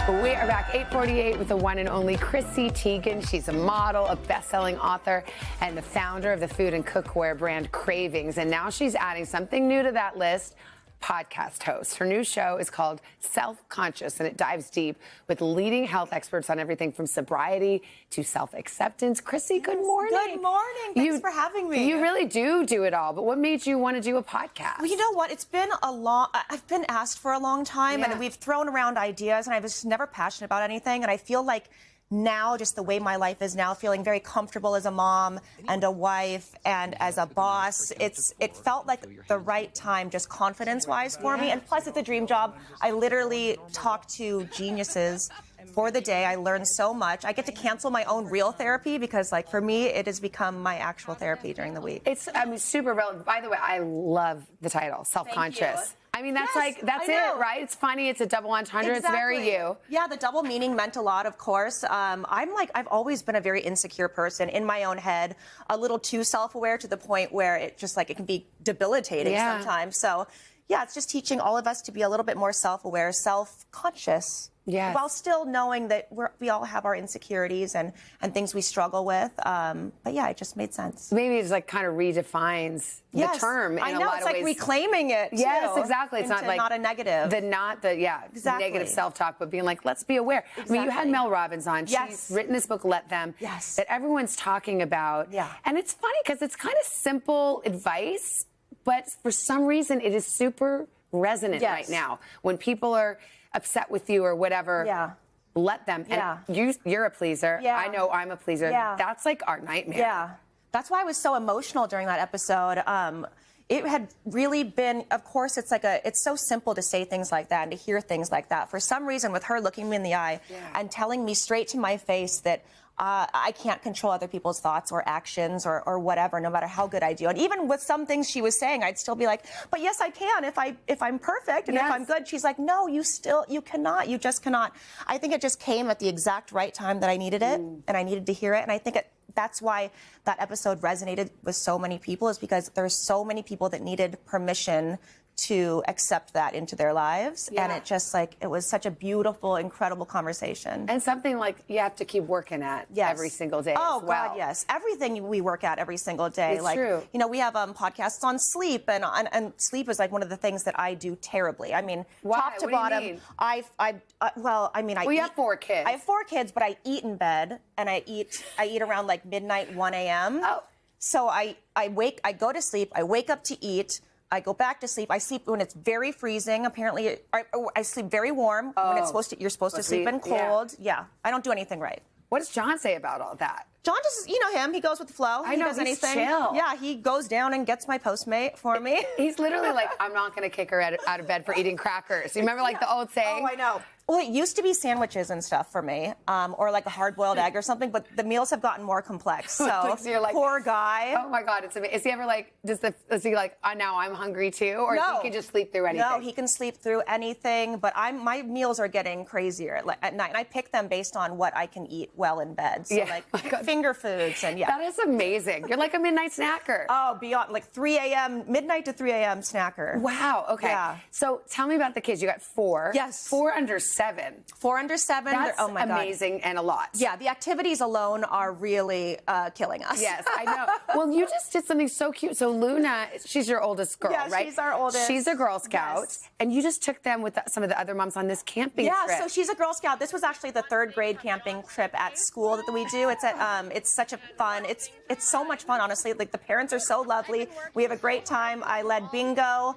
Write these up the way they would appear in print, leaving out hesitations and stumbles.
We are back 8:48 with the one and only Chrissy Teigen. She's a model, a best-selling author, and the founder of the food and cookware brand Cravings. And now she's adding something new to that list, podcast host. Her new show is called Self-Conscious, and it dives deep with leading health experts on everything from sobriety to self-acceptance. Chrissy, good morning. Good morning. Thanks for having me. You really do it all. But what made you want to do a podcast? Well, you know what? It's been I've been asked for a long time, and we've thrown around ideas, and I was just never passionate about anything. And I feel like now, just the way my life is now, feeling very comfortable as a mom and a wife and as a boss, it felt like the right time, just confidence-wise for me. And plus, it's a dream job. I literally talk to geniuses for the day. I learn so much. I get to cancel my own real therapy because, like, for me, it has become my actual therapy during the week. It's super relevant. By the way, I love the title, Self-Conscious. I mean, that's that's it, right? It's funny. It's a double entendre. Exactly. It's very you. Yeah, the double meaning meant a lot, of course. I've always been a very insecure person in my own head, a little too self-aware to the point where it just it can be debilitating sometimes. So, yeah, it's just teaching all of us to be a little bit more self-aware, self-conscious. Yes. While still knowing that we all have our insecurities and things we struggle with. But yeah, it just made sense. Maybe it's kind of redefines the term in a lot of ways. It's like reclaiming it, too. Yes, exactly. It's not a negative. Not the negative self-talk, but being like, let's be aware. Exactly. I mean, you had Mel Robbins on. She's written this book, Let Them, that everyone's talking about. Yeah. And it's funny because it's kind of simple advice, but for some reason it is super resonant right now. When people are upset with you or whatever, let them. And you're a pleaser. Yeah. I know I'm a pleaser. Yeah. That's like our nightmare. Yeah. That's why I was so emotional during that episode. It had really been, of course, it's so simple to say things like that and to hear things like that. For some reason, with her looking me in the eye and telling me straight to my face that I can't control other people's thoughts or actions or whatever, no matter how good I do. And even with some things she was saying, I'd still be like, but yes, I can if I'm perfect and if I'm good. She's like, no, you cannot. You just cannot. I think it just came at the exact right time that I needed it, and I needed to hear it. And I think that's why that episode resonated with so many people, is because there's so many people that needed permission to accept that into their lives. And it just it was such a beautiful, incredible conversation. And something you have to keep working at every single day as well. God, yes. Everything we work at every single day. It's true. You know, we have podcasts on sleep, and sleep is one of the things that I do terribly. I mean, top to bottom. You mean? You have 4 kids. I have 4 kids, but I eat in bed, and I eat around midnight, 1 a.m. Oh. So I go to sleep, I wake up to eat, I go back to sleep. I sleep when it's very freezing. Apparently, I sleep very warm when you're supposed to sleep in cold. Yeah, I don't do anything right. What does John say about all that? John just, you know him. He goes with the flow. I know, he does anything. Chill. Yeah, he goes down and gets my Postmate for me. He's literally like, I'm not going to kick her out of bed for eating crackers. You remember the old saying? Oh, I know. Well, it used to be sandwiches and stuff for me, or a hard-boiled egg or something, but the meals have gotten more complex. So, you're poor guy. Oh my God, it's amazing. Is he ever is he now I'm hungry too? Or no. He can just sleep through anything? No, he can sleep through anything, but my meals are getting crazier at night, and I pick them based on what I can eat well in bed. So finger foods and That is amazing. You're like a midnight snacker. Oh, beyond, 3 a.m., midnight to 3 a.m. snacker. Wow, okay. Yeah. So tell me about the kids. You got 4. Yes. 4 under 7. 4 under 7. That's oh my amazing God. And a lot. Yeah, the activities alone are really killing us. Yes, I know. Well, you just did something so cute. So Luna, she's your oldest girl, right? Yeah, she's our oldest. She's a Girl Scout, and you just took them with some of the other moms on this camping trip. Yeah, so she's a Girl Scout. This was actually the 3rd grade camping trip at school that we do. It's such a fun. It's so much fun, honestly. The parents are so lovely. We have a great time. I led bingo.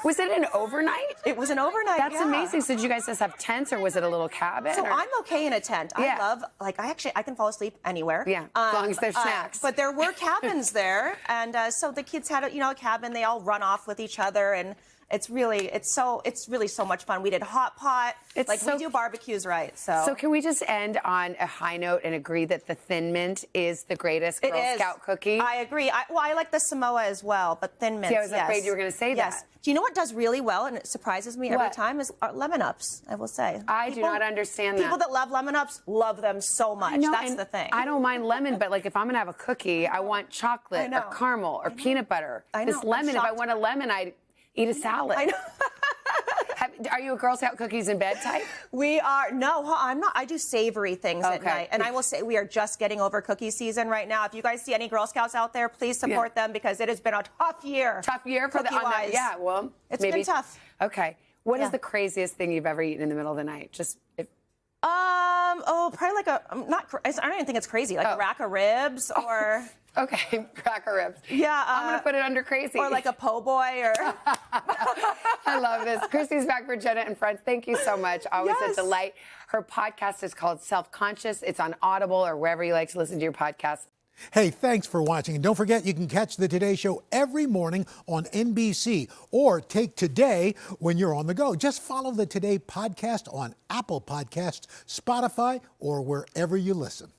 Was it an overnight? It was an overnight. That's amazing. So did you guys just have tents, or was it a little cabin? So I'm okay in a tent. I love, I can fall asleep anywhere. Yeah, as long as there's snacks. But there were cabins there, and so the kids had a cabin. They all run off with each other, and it's really so much fun. We did hot pot. We do barbecues right. So can we just end on a high note and agree that the Thin Mint is the greatest Girl Scout cookie? I agree. I like the Samoa as well, but Thin Mint. See, I was afraid you were going to say that. Do you know what does really well, and it surprises me every time, is lemon ups, I will say. I do not understand that. People that love lemon ups love them so much. That's the thing. I don't mind lemon, but if I'm going to have a cookie, I want chocolate or caramel or peanut butter. This lemon, if I want a lemon, I'd eat a salad. I know. Are you a Girl Scout cookies in bed type? We are, no, I'm not. I do savory things at Okay. night. And I will say we are just getting over cookie season right now. If you guys see any Girl Scouts out there, please support them because it has been a tough year. Tough year for cookie-wise. Yeah, well, it's maybe. been tough. Okay. What is the craziest thing you've ever eaten in the middle of the night? Probably like I don't even think it's crazy, like a rack of ribs or. Okay, cracker ribs. Yeah. I'm going to put it under crazy. Or like a po' boy or. I love this. Chrissy's back for Jenna and Friends. Thank you so much. Always a delight. Her podcast is called Self-Conscious. It's on Audible or wherever you like to listen to your podcast. Hey, thanks for watching. And don't forget, you can catch the Today Show every morning on NBC or take Today when you're on the go. Just follow the Today podcast on Apple Podcasts, Spotify, or wherever you listen.